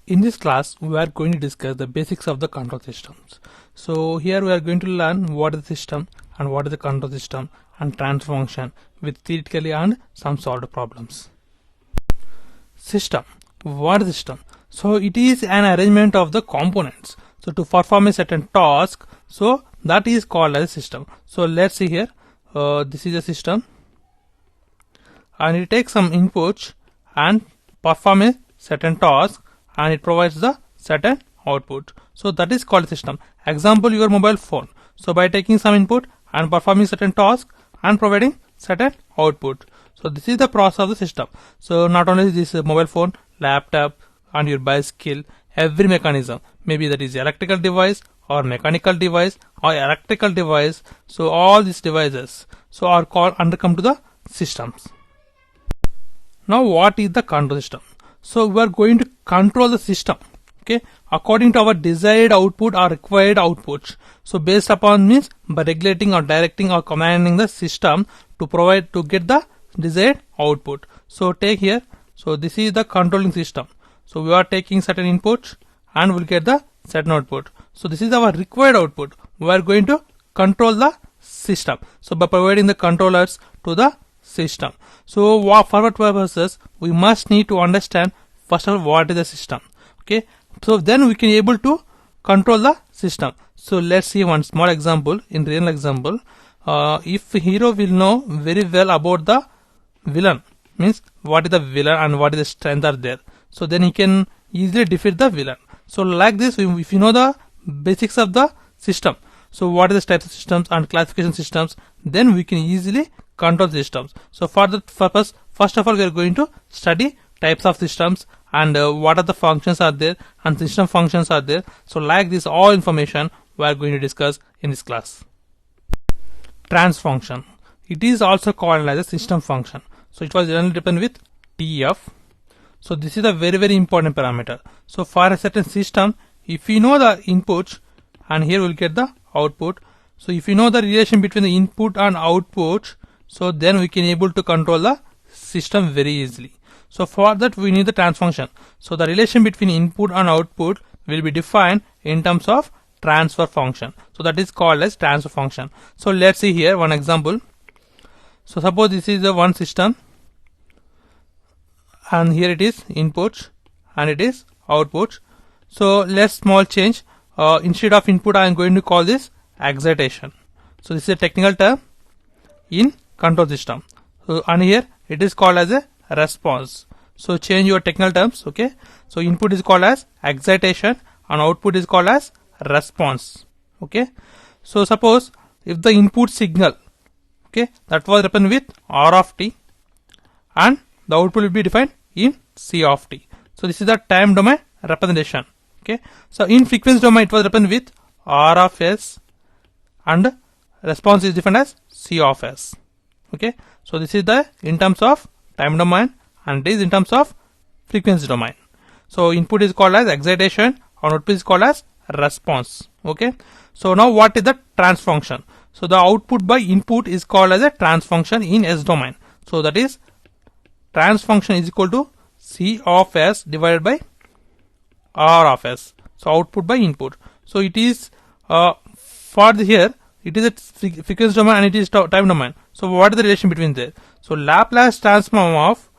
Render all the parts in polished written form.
In this class, we are going to discuss the basics of the control systems. So here we are going to learn what is the system and what is the control system and transfer function with theoretically and some solved problems. System. What is system? So it is an arrangement of the components. So to perform a certain task, so that is called as a system. So let's see here. This is a system, and it takes some inputs and perform a certain task, and it provides the certain output. So that is called system. Example, your mobile phone. So by taking some input and performing certain task and providing certain output. So this is the process of the system. So not only this mobile phone, laptop and your bicycle, every mechanism, maybe that is electrical device or mechanical device or electrical device. So all these devices so are called under come to the systems. Now what is the control system? So we are going to control the system, okay, according to our desired output or required outputs. So based upon means by regulating or directing or commanding the system to provide to get the desired output. So take here. So this is the controlling system. So we are taking certain inputs and we'll get the certain output. So this is our required output. We are going to control the system. So by providing the controllers to the system. So for what purposes we must need to understand first of all what is the system. Okay. So then we can able to control the system. So let's see one small example. In real example, if hero will know very well about the villain, means what is the villain and what is the strength are there, so then he can easily defeat the villain. So like this, if you know the basics of the system, so what is the types of systems and classification systems, then we can easily control systems. So for that purpose, first of all we are going to study types of systems and what are the functions are there and system functions are there. So like this all information we are going to discuss in this class. Transfer function. It is also called as a system function. So it was generally written with TF. So this is a very important parameter. So for a certain system, if we know the inputs and here we'll get the output. So if you know the relation between the input and output, so then we can able to control the system very easily. So for that we need the transfer function. So the relation between input and output will be defined in terms of transfer function. So that is called as transfer function. So let's see here one example. So suppose this is the one system and here it is inputs and it is outputs. So let's small change. Instead of input I am going to call this excitation. So this is a technical term in control system. So and here it is called as a response. So change your technical terms. Okay. So input is called as excitation and output is called as response. Okay. So suppose if the input signal, okay, that was written with R of t and the output will be defined in C of t. So this is the time domain representation. Okay. So in frequency domain it was written with R of s and response is defined as C of s. Okay. So this is the in terms of time domain and it is in terms of frequency domain. So input is called as excitation and output is called as response. Okay. So now what is the transfer function? So the output by input is called as a transfer function in S domain. So that is transfer function is equal to C of S divided by R of S. So output by input. So it is for the here it is a frequency domain and it is time domain. So what is the relation between there? So Laplace transform of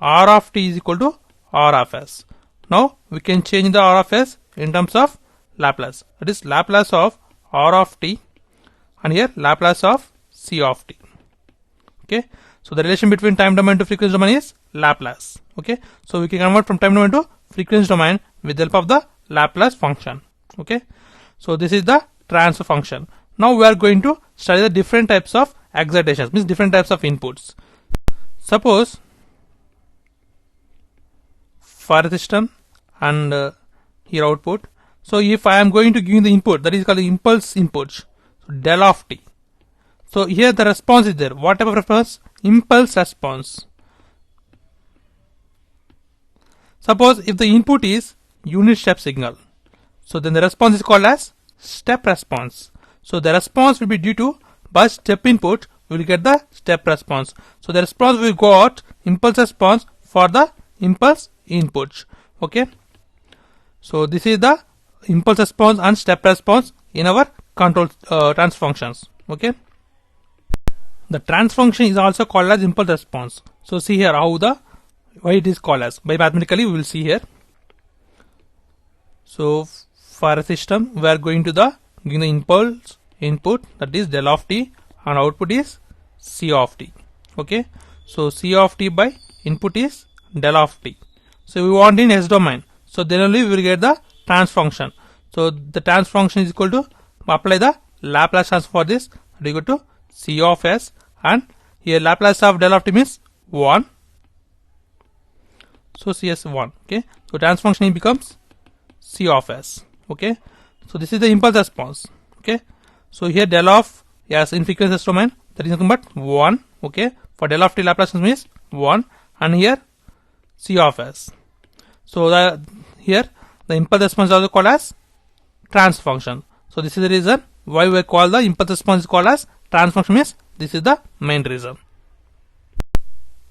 R of t is equal to R of S. Now we can change the R of S in terms of Laplace. That is Laplace of R of t and here Laplace of C of t. Okay. So the relation between time domain to frequency domain is Laplace. Okay. So we can convert from time domain to frequency domain with the help of the Laplace function. Okay. So this is the transfer function. Now we are going to study the different types of excitations, means different types of inputs. Suppose for a system and here output. So if I am going to give the input, that is called the impulse inputs, so del of t. So here the response is there. What type of response? Impulse response. Suppose if the input is unit step signal, so then the response is called as step response. So the response will be due to by step input we will get the step response. So the response will got impulse response for the impulse inputs. Okay. So this is the impulse response and step response in our control transfer functions. Okay. The transfer function is also called as impulse response. So see here how why it is called as. By mathematically we will see here. So for a system we are going to giving the impulse input, that is del of t, and output is c of t. Okay. So c of t by input is del of t. So we want in S domain. So then only we will get the transfer function. So the transfer function is equal to, apply the Laplace transform for this, that is equal to c of s, and here Laplace of del of t means 1. So cs 1. Okay. So transfer function becomes c of s. Okay. So this is the impulse response. Okay. So here del of s in frequency S domain, that is nothing but 1. Okay. For del of t Laplace transform is 1, and here c of s. So here the impulse response is also called as transfer function. So this is the reason why we call the impulse response is called as transfer function, means this is the main reason.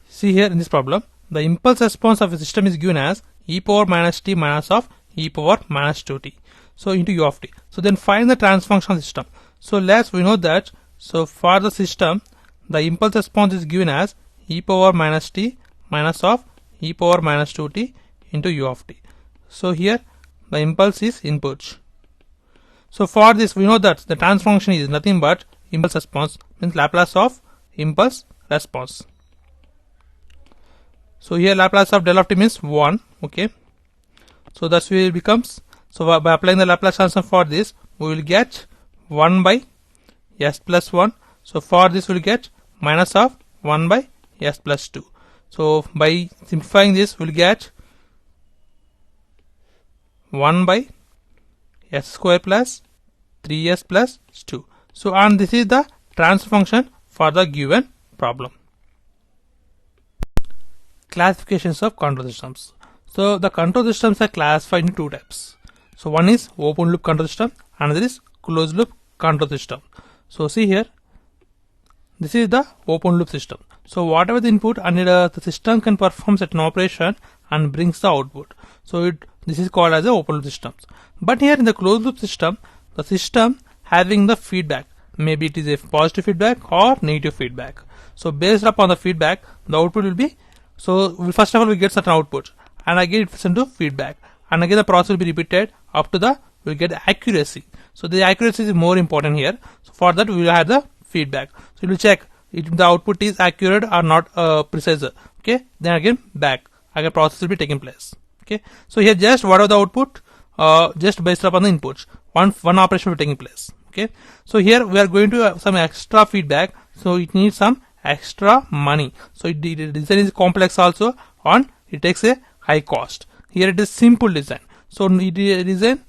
See here in this problem, the impulse response of a system is given as e power minus t minus of e power minus 2t. So into u of t. So then find the transfer function of the system. So we know that, so for the system the impulse response is given as e power minus t minus of e power minus 2t into u of t. So here the impulse is input. So for this we know that the transfer function is nothing but impulse response, means Laplace of impulse response. So here Laplace of del of t means 1. Okay. So that's where it becomes, so by applying the Laplace transform for this we will get 1 by s plus 1. So for this we will get minus of 1 by s plus 2. So by simplifying this we will get 1 by s square plus 3s plus 2. So and this is the transfer function for the given problem. Classifications of control systems. So the control systems are classified into two types. So one is open loop control system, another is closed loop control system. So see here, this is the open loop system. So whatever the input, and the system can perform certain operation and brings the output. So this is called as a open loop systems. But here in the closed loop system, the system having the feedback, maybe it is a positive feedback or negative feedback. So based upon the feedback, the output will be, so first of all we get certain output, and again it sent to feedback, and again the process will be repeated up to the we will get accuracy. So the accuracy is more important here. So for that we will have the feedback. So we will check if the output is accurate or not precise. Okay, then again again process will be taking place. Okay, so here just what are the output, just based upon the inputs, one operation will be taking place. Okay, so here we are going to have some extra feedback, so it needs some extra money. So the design is complex also, and it takes a high cost. Here it is simple design. So the design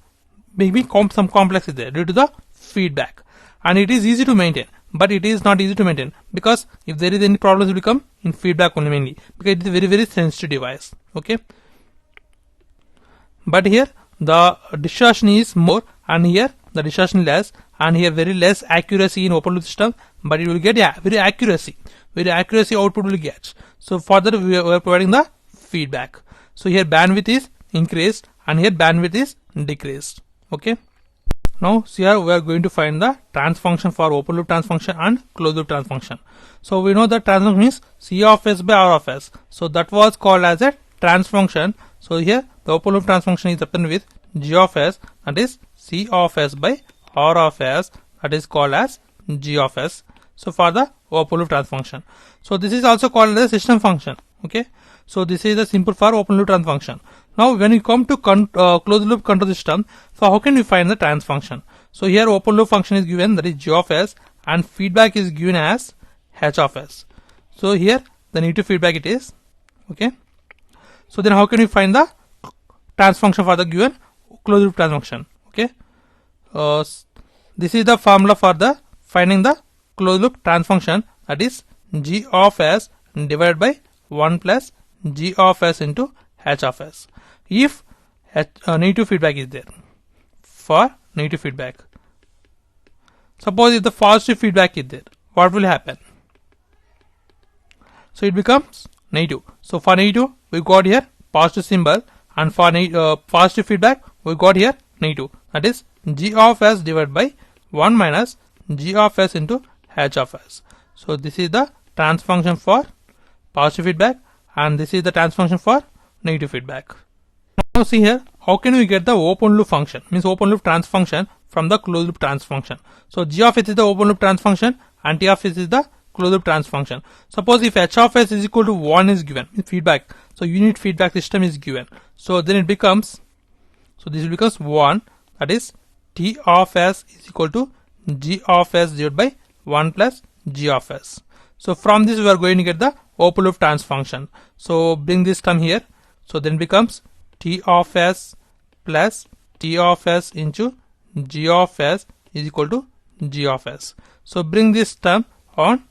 maybe some complex is there due to the feedback, and it is easy to maintain, but it is not easy to maintain, because if there is any problems, it will come in feedback only mainly, because it is a very sensitive device. Okay, but here the distortion is more, and here the distortion less, and here very less accuracy in open loop system, but it will get very accuracy output will get. So for that we are providing the feedback. So here bandwidth is increased, and here bandwidth is decreased. Okay, now here we are going to find the transfer function for open loop transfer function and closed loop transfer function. So we know that transfer function is c of s by r of s. So that was called as a transfer function. So here the open loop transfer function is obtained with g of s, that is c of s by r of s, that is called as g of s. So for the open loop transfer function. So this is also called as system function. Okay, so this is the simple for open loop transfer function. Now when you come to closed loop control system, so how can we find the transfer function? So here open loop function is given, that is g of s, and feedback is given as h of s. So here the negative feedback it is. Okay, so then how can we find the transfer function for the given closed loop transfer function? Okay, this is the formula for the finding the closed loop transfer function, that is g of s divided by 1 plus g of s into h of s, if negative feedback is there. For negative feedback, suppose if the positive feedback is there, what will happen? So it becomes negative. So for negative we got here positive symbol, and for positive feedback we got here negative, that is g of s divided by 1 minus g of s into h of s. So this is the transfer function for positive feedback and this is the transfer function for negative feedback. Now see here, how can we get the open loop function, means open loop transfer function from the closed loop transfer function. So g of s is the open loop transfer function and t of s is the closed loop transfer function. Suppose if h of s is equal to 1 is given, means feedback, so unit feedback system is given, so then it becomes, so this becomes 1, that is t of s is equal to g of s divided by 1 plus g of s. So from this we are going to get the open loop transfer function. So bring this term here, so then becomes t of s plus t of s into g of s is equal to g of s. So bring this term on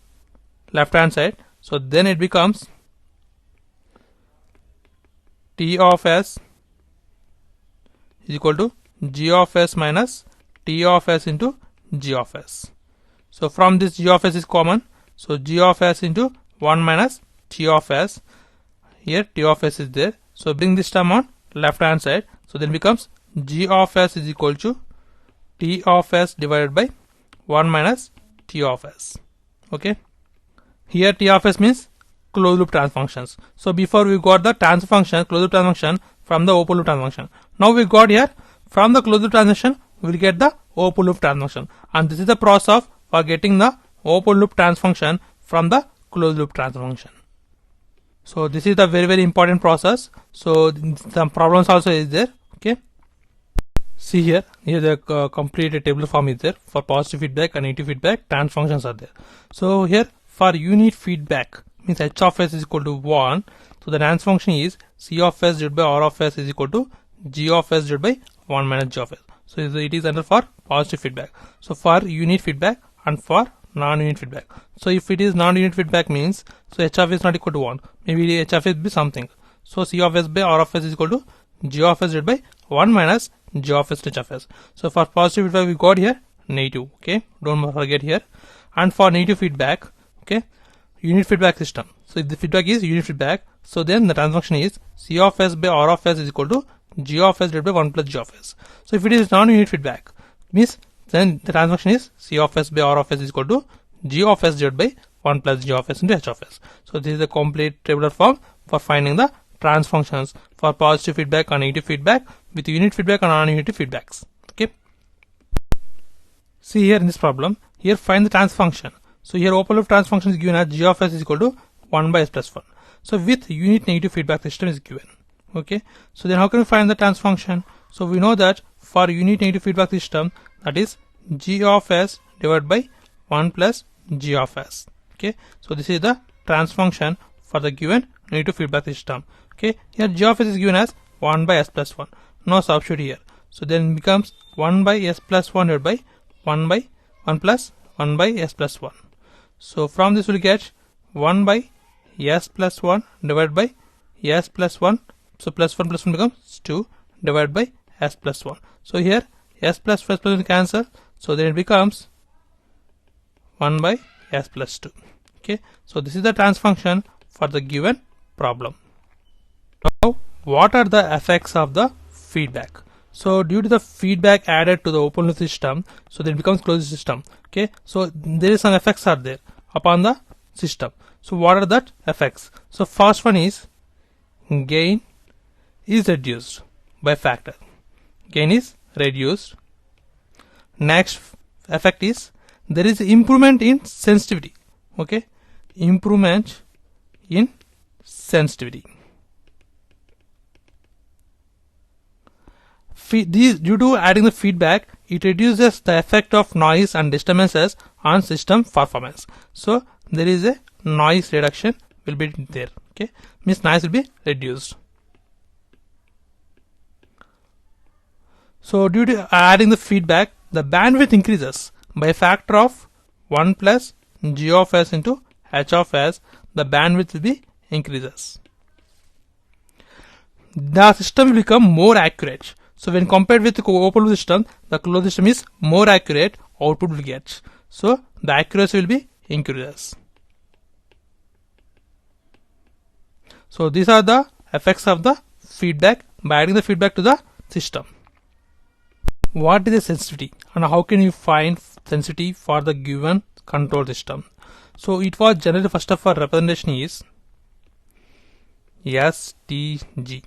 left hand side, so then it becomes t of s is equal to g of s minus t of s into g of s. So from this g of s is common, so g of s into 1 minus t of s, here t of s is there, so bring this term on left hand side, so then becomes g of s is equal to t of s divided by 1 minus t of s. Okay, here t of s means closed loop transfer functions. So before we got the transfer function, closed loop transfer function from the open loop transfer function. Now we got here from the closed loop transformation we will get the open loop transfer function, and this is the process of for getting the open loop transfer function from the closed loop transfer function. So this is the very important process. So some problems also is there. Okay, see here the complete table form is there for positive feedback and negative feedback. Transfer functions are there. So here for unit feedback, means h of s is equal to 1, so the transfer function is c of s divided by r of s is equal to g of s divided by 1 minus g of s. So it is under for positive feedback. So for unit feedback and for non-unit feedback. So if it is non-unit feedback means, so h of s is not equal to 1, maybe h of s be something. So c of s by r of s is equal to g of s divided by 1 minus g of s h of s. So for positive feedback we got here negative. Okay, don't forget here. And for negative feedback, okay, unit feedback system. So if the feedback is unit feedback, so then the transfer function is c of s by r of s is equal to g of s divided by 1 plus g of s. So if it is non-unit feedback means, then the transfer function is c of s by r of s is equal to g of s divided by 1 plus g of s into h of s. So this is the complete tabular form for finding the transfer functions for positive feedback and negative feedback with unit feedback and non-unit feedbacks. Okay, see here in this problem, here find the transfer function. So here open loop transfer function is given as g of s is equal to 1 by s plus 1. So with unit negative feedback system is given. Okay, so then how can we find the transfer function? So we know that for unit negative feedback system, that is g of s divided by 1 plus g of s. Okay, so this is the transfer function for the given negative feedback system. Okay, here g of s is given as 1 by s plus 1. No substitute here. So then becomes 1 by s plus 1 divided by 1 by 1 plus 1 by s plus 1. So from this we'll get 1 by s plus 1 divided by s plus 1. So plus 1 becomes 2 divided by s plus 1. So here s plus 1 cancel. So then it becomes 1 by s plus 2. Okay, so this is the transfer function for the given problem. Now what are the effects of the feedback? So due to the feedback added to the open loop system, so then it becomes closed system. Okay, so there is some effects are there upon the system. So what are that effects? So first one is gain is reduced by factor. Gain is reduced. Next effect is there is improvement in sensitivity. Okay, improvement in sensitivity. Due to adding the feedback, it reduces the effect of noise and disturbances on system performance. So there is a noise reduction will be there. Okay, means noise will be reduced. So due to adding the feedback, the bandwidth increases by a factor of 1 plus g of s into h of s. The bandwidth will be increases. The system will become more accurate. So when compared with the open loop system, the closed system is more accurate, output will get. So the accuracy will be increases. So these are the effects of the feedback by adding the feedback to the system. what is the sensitivity and how can you find sensitivity for the given control system. So it was generally first of all representation is STG.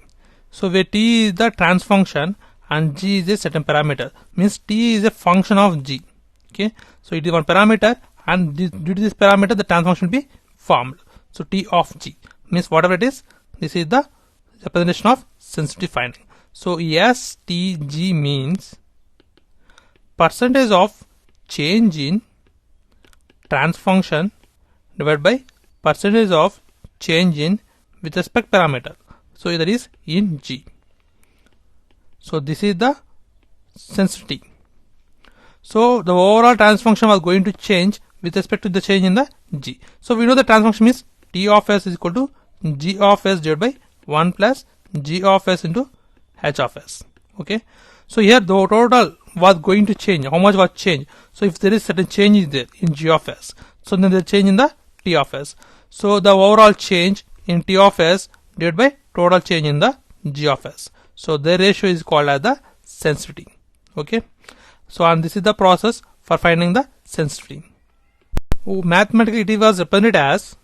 So where T is the trans function and G is a certain parameter, means T is a function of G. Okay, so it is one parameter and due to this parameter the trans function will be formed. So T of G means whatever it is, this is the representation of sensitivity finding. So STG means percentage of change in trans function divided by percentage of change in with respect parameter. So that is in G. So this is the sensitivity. So the overall trans function was going to change with respect to the change in the G. So we know the trans function is T of S is equal to G of S divided by 1 plus G of S into H of S. Okay. So here the total was going to change. How much was change? So if there is certain change is there in G of S, so then the change in the T of S. So the overall change in T of S divided by total change in the G of S. So the ratio is called as the sensitivity. Okay. So and this is the process for finding the sensitivity. Mathematically it was represented as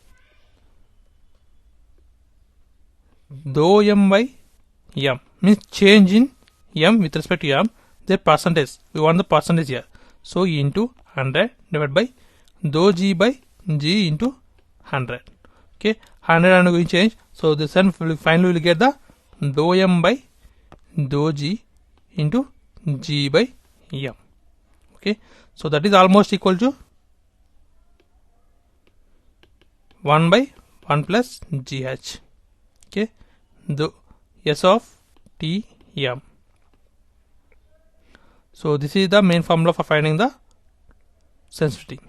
dou m by m, means change in m with respect to m, the percentage, we want the percentage here. So into 100 divided by dou g by g into 100. Okay, 100 and going to change. So this one finally will get the dou m by dou g into g by m. Okay, so that is almost equal to 1 by 1 plus gh. Okay, the S of T m. So this is the main formula for finding the sensitivity.